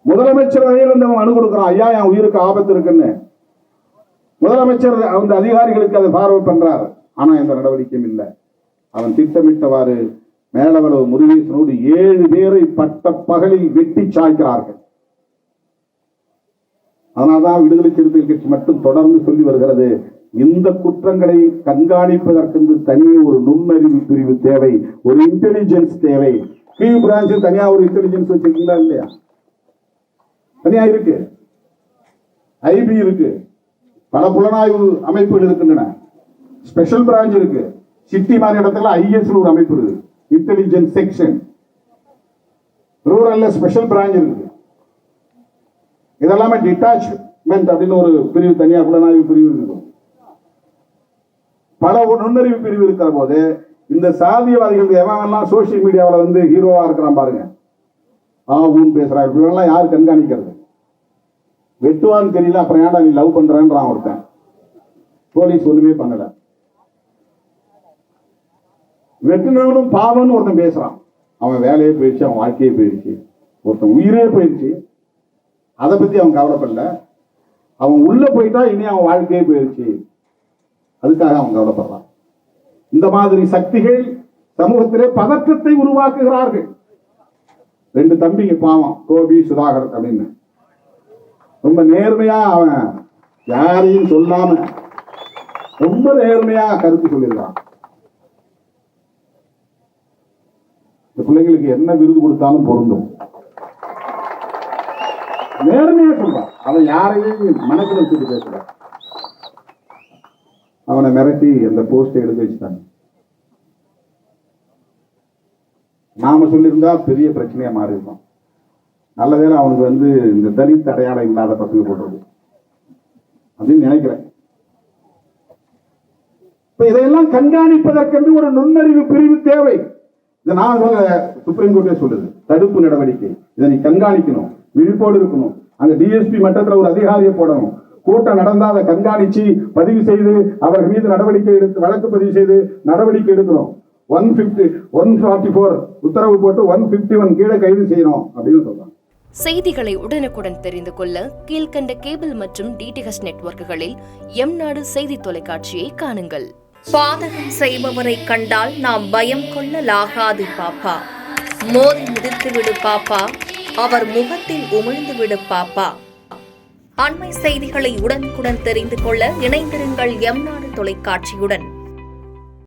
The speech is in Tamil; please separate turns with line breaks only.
முதலமைச்சர் வரையில் வந்து அவன் மனு கொடுக்கிறான், ஐயா என் உயிருக்கு ஆபத்து இருக்குன்னு. முதலமைச்சர் அந்த அதிகாரிகளுக்கு அதை பார்வை பண்றாரு. ஆனா எந்த நடவடிக்கையும் இல்லை. அவன் திட்டமிட்டவாறு மேலவளவு முருகேசனோடு 7 பேரை பட்ட பகலில் வெட்டி சாய்க்கிறார்கள். அதனால்தான் விடுதலை சிறுத்தைகள் கட்சி மட்டும் தொடர்ந்து சொல்லி வருகிறது, இந்த குற்றங்களை கண்காணிப்பதற்கு தனியே ஒரு நுண்ணறிவு பிரிவு தேவை, ஒரு இன்டெலிஜென்ஸ் தேவை. கீழ் பிரான்சில் தனியா ஒரு இன்டெலிஜென்ஸ் வச்சிருக்கீங்களா இல்லையா? தனியா இருக்கு, ஐபி இருக்கு, பல புலனாய்வு அமைப்புகள் இருக்கின்றன, ஸ்பெஷல் பிரான்ச் இருக்கு. சிட்டி மாதிரி இடத்துல ஐஎஸ் ஒரு அமைப்பு இருக்கு, இன்டெலிஜென்ஸ் செக்ஷன். ரூரல்ல ஸ்பெஷல் பிரான்ச் இருக்கு. இதெல்லாமே டிட்டாச்மெண்ட் அப்படின்னு ஒரு பிரிவு, தனியா புலனாய்வு பிரிவு இருக்கு. பல நுண்ணறிவு பிரிவு இருக்கிற போது இந்த சாதியவாதிகள் எவெல்லாம் சோசியல் மீடியாவில் வந்து ஹீரோவா இருக்கிறான் பாருங்க, ஊன் பேசுறான், இப்படிலாம் யாரு கண்காணிக்கிறது? வெட்டுவான்னு தெரியல, அப்புறம் ஏன்டா நீ லவ் பண்றான்றான் ஒருத்தன். போலீஸ் ஒண்ணுமே பண்ணல. வெட்டினவனும் பாவம்னு ஒருத்தன் பேசுறான், அவன் வேலையே போயிடுச்சு, அவன் வாழ்க்கையே போயிடுச்சு, ஒருத்தன் உயிரே போயிடுச்சு. அதை பத்தி அவன் கவலைப்படல. அவன் உள்ள போயிட்டா இனி அவன் வாழ்க்கையே போயிடுச்சு, அதுக்காக அவன் கவலைப்படுறான். இந்த மாதிரி சக்திகள் சமூகத்திலே பதற்றத்தை உருவாக்குகிறார்கள். 2 தம்பிங்க பாவம், கோபி சுதாகர் அப்படின்னு, ரொம்ப நேர்மையா அவன் யாரையும் சொல்லாம ரொம்ப நேர்மையா கருத்து சொல்லியிருக்கான். இந்த பிள்ளைங்களுக்கு என்ன விருது கொடுத்தாலும் பொருந்தும். நேர்மையா சொல்றான், அவன் யாரையும் மனசுல வச்சுட்டு பேசுறான். அவனை மிரட்டி அந்த போஸ்டை எடுத்து வச்சுட்டாங்க. நாம சொல்லியிருந்தா பெரிய பிரச்சனையா மாறி இருக்கும். நல்ல வேளை அவனுக்கு வந்து இந்த தலித் அடையாளம் இல்லாத பசங்க போடுறது அப்படின்னு நினைக்கிறேன். இப்ப இதையெல்லாம் கண்காணிப்பதற்கென்று ஒரு நுண்ணறிவு பிரிவு தேவை. இதை நான் சுப்ரீம் கோர்ட்டே சொல்லுது, தடுப்பு நடவடிக்கை. இதை நீ கண்காணிக்கணும், விழிப்போடு இருக்கணும். அங்க டிஎஸ்பி மட்டத்தில் ஒரு அதிகாரியை போடணும். கூட்டம் நடந்தால் அதை கண்காணிச்சு பதிவு செய்து அவர்கள் மீது நடவடிக்கை எடுத்து வழக்கு பதிவு செய்து நடவடிக்கை எடுக்கணும். 144 உத்தரவு போட்டு 151 கீழே கைது செய்யணும் அப்படின்னு சொல்றாங்க.
செய்திகளை உடனுக்குடன் தெரிந்து கொள்ள கீழ்கண்ட கேபிள் மற்றும் டிடிஎச் நெட்வொர்க்குகளில் எம்நாடு செய்தி தொலைக்காட்சியை காணுங்கள்.
பாதகம் செய்பவரை கண்டால் நாம் பயம் கொள்ளலாகாது பாப்பா. மோதி மிதித்து விடு பாப்பா, அவர் முகத்தில் உமிழ்ந்து விடு பாப்பா. அண்மை செய்திகளை உடனுக்குடன் தெரிந்து கொள்ள இணைந்திருங்கள் எம்நாடு தொலைக்காட்சியுடன்.